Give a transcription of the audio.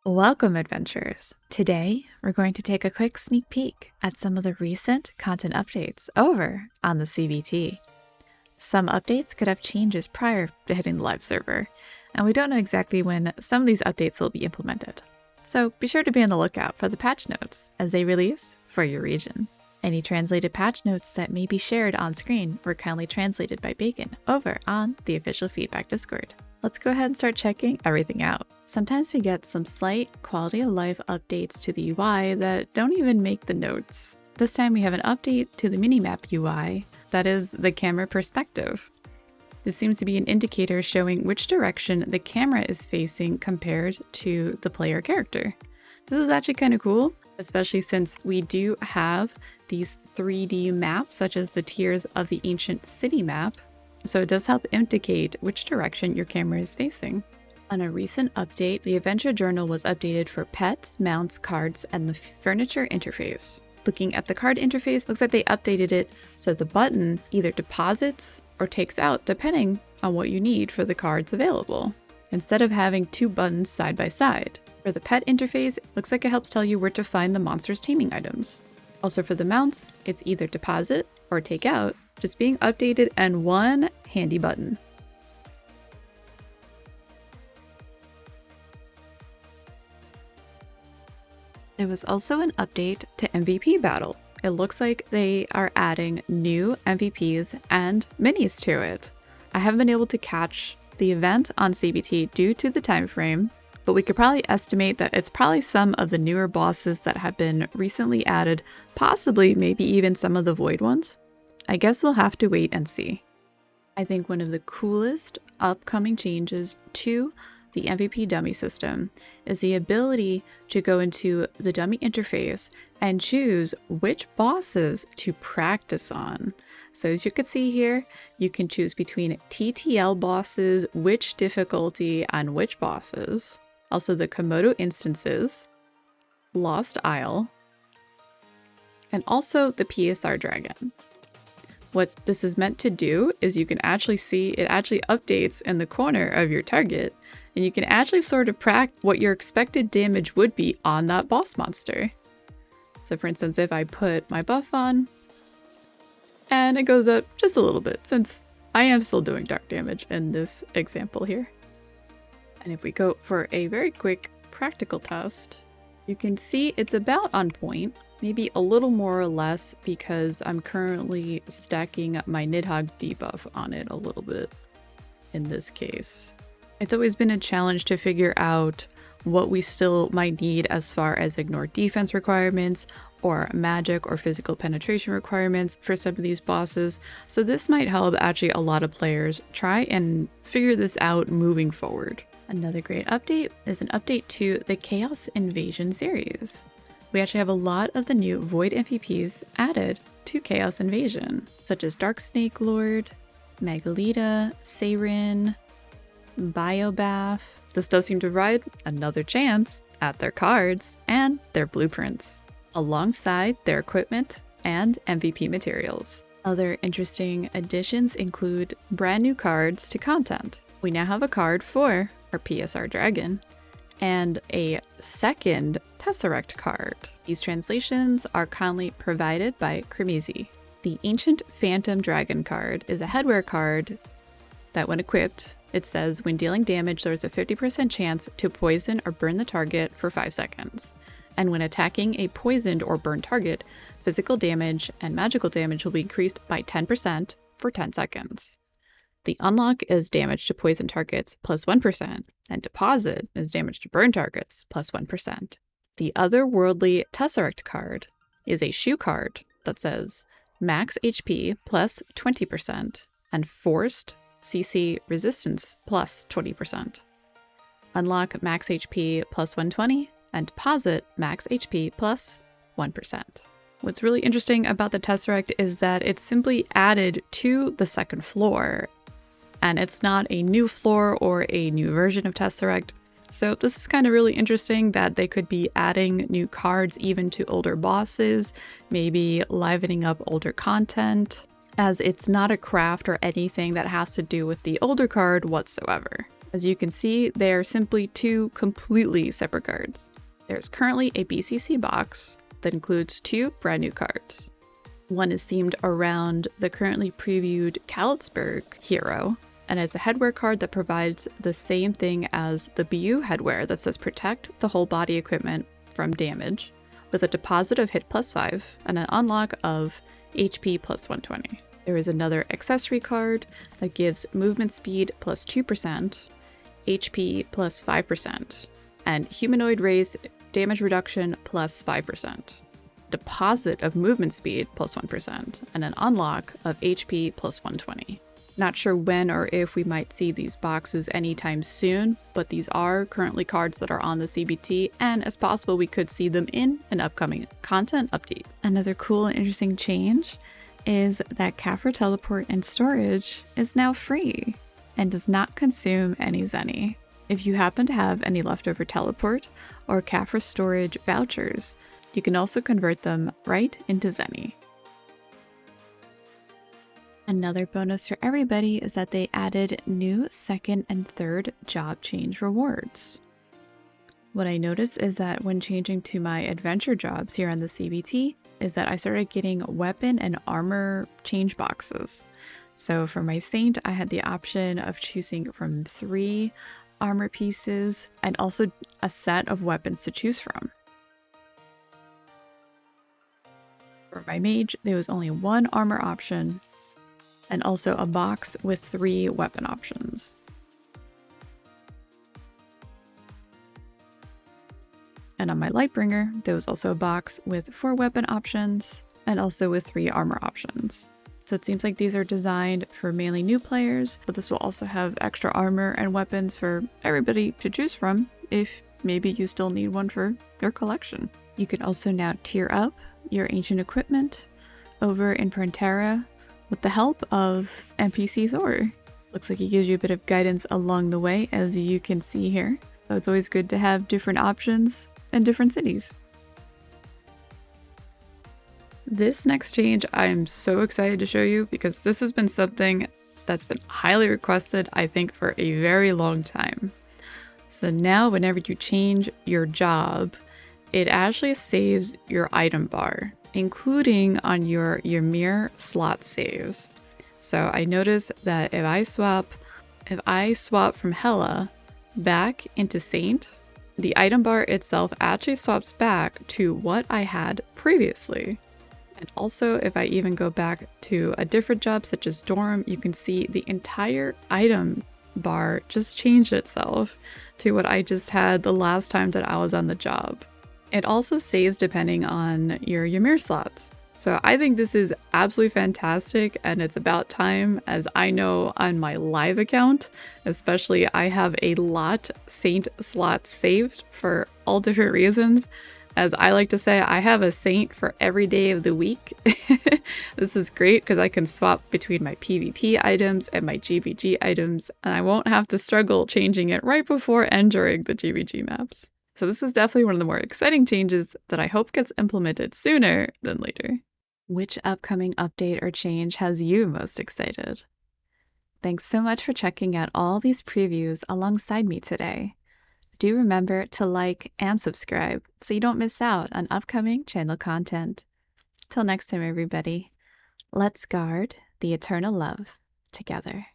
Welcome, adventurers! Today, we're going to take a quick sneak peek at some of the recent content updates over on the CBT. Some updates could have changes prior to hitting the live server, and we don't know exactly when some of these updates will be implemented. So be sure to be on the lookout for the patch notes as they release for your region. Any translated patch notes that may be shared on screen were kindly translated by Bacon over on the official feedback Discord. Let's go ahead and start checking everything out. Sometimes we get some slight quality of life updates to the UI that don't even make the notes. This time we have an update to the Minimap UI, that is the camera perspective. This seems to be an indicator showing which direction the camera is facing compared to the player character. This is actually kind of cool, especially since we do have these 3D maps such as the tiers of the ancient city map. So it does help indicate which direction your camera is facing. On a recent update, the Adventure Journal was updated for pets, mounts, cards, and the furniture interface. Looking at the card interface, looks like they updated it so the button either deposits or takes out depending on what you need for the cards available, instead of having two buttons side by side. For the pet interface, looks like it helps tell you where to find the monster's taming items. Also for the mounts, it's either deposit or take out, just being updated and one handy button. There was also an update to MVP Battle. It looks like they are adding new MVPs and minis to it. I haven't been able to catch the event on CBT due to the time frame, but we could probably estimate that it's probably some of the newer bosses that have been recently added, possibly maybe even some of the void ones. I guess we'll have to wait and see. I think one of the coolest upcoming changes to the MVP dummy system is the ability to go into the dummy interface and choose which bosses to practice on. So as you can see here, you can choose between TTL bosses, which difficulty on which bosses, also the Komodo instances, Lost Isle, and also the PSR Dragon. What this is meant to do is you can actually see it actually updates in the corner of your target, and you can actually sort of practice what your expected damage would be on that boss monster. So for instance, if I put my buff on, and it goes up just a little bit, since I am still doing dark damage in this example here. And if we go for a very quick practical test, you can see it's about on point. Maybe a little more or less because I'm currently stacking my Nidhogg debuff on it a little bit in this case. It's always been a challenge to figure out what we still might need as far as ignore defense requirements or magic or physical penetration requirements for some of these bosses. So this might help actually a lot of players try and figure this out moving forward. Another great update is an update to the Chaos Invasion series. We actually have a lot of the new Void MVPs added to Chaos Invasion, such as Dark Snake Lord, Megalita, Seirin, Biobath. This does seem to provide another chance at their cards and their blueprints, alongside their equipment and MVP materials. Other interesting additions include brand new cards to content. We now have a card for our PSR Dragon, and a second Tesseract card. These translations are kindly provided by Krimizi. The Ancient Phantom Dragon card is a headwear card that when equipped, it says when dealing damage there's a 50% chance to poison or burn the target for 5 seconds. And when attacking a poisoned or burned target, physical damage and magical damage will be increased by 10% for 10 seconds. The unlock is damage to poison targets plus 1%, and deposit is damage to burn targets plus 1%. The Otherworldly Tesseract card is a shoe card that says max HP plus 20% and forced CC resistance plus 20%. Unlock max HP plus 120 and deposit max HP plus 1%. What's really interesting about the Tesseract is that it's simply added to the second floor, and it's not a new floor or a new version of Tesseract. So this is kind of really interesting that they could be adding new cards even to older bosses, maybe livening up older content, as it's not a craft or anything that has to do with the older card whatsoever. As you can see, they are simply two completely separate cards. There's currently a BCC box that includes two brand new cards. One is themed around the currently previewed Kalitzberg hero, and it's a headwear card that provides the same thing as the BU headwear that says protect the whole body equipment from damage, with a deposit of hit +5 and an unlock of HP +120. There is another accessory card that gives movement speed +2%, HP +5%, and humanoid race damage reduction +5%. Deposit of movement speed +1%, and an unlock of HP +120. Not sure when or if we might see these boxes anytime soon, but these are currently cards that are on the CBT, and it's possible we could see them in an upcoming content update. Another cool and interesting change is that Kafra teleport and storage is now free and does not consume any Zenny. If you happen to have any leftover teleport or Kafra storage vouchers, you can also convert them right into Zenny. Another bonus for everybody is that they added new second and third job change rewards. What I noticed is that when changing to my adventure jobs here on the CBT is that I started getting weapon and armor change boxes. So for my Saint, I had the option of choosing from 3 armor pieces and also a set of weapons to choose from. For my Mage, there was only 1 armor option and also a box with 3 weapon options. And on my Lightbringer, there was also a box with 4 weapon options and also with 3 armor options. So it seems like these are designed for mainly new players, but this will also have extra armor and weapons for everybody to choose from if maybe you still need one for your collection. You can also now tier up your ancient equipment over in Prontera with the help of NPC Thor. Looks like he gives you a bit of guidance along the way, as you can see here. So it's always good to have different options in different cities. This next change I'm so excited to show you because this has been something that's been highly requested, I think, for a very long time. So now whenever you change your job, it actually saves your item bar, including on your Ymir slot saves. So I noticed that if I swap from Hela back into Saint, the item bar itself actually swaps back to what I had previously. And also, if I even go back to a different job such as Dorm, you can see the entire item bar just changed itself to what I just had the last time that I was on the job. It also saves depending on your Ymir slots. So I think this is absolutely fantastic, and it's about time, as I know on my live account, especially, I have a lot Saint slots saved for all different reasons. As I like to say, I have a Saint for every day of the week. This is great because I can swap between my PvP items and my GVG items, and I won't have to struggle changing it right before entering the GVG maps. So this is definitely one of the more exciting changes that I hope gets implemented sooner than later. Which upcoming update or change has you most excited? Thanks so much for checking out all these previews alongside me today. Do remember to like and subscribe so you don't miss out on upcoming channel content. Till next time, everybody, let's guard the eternal love together.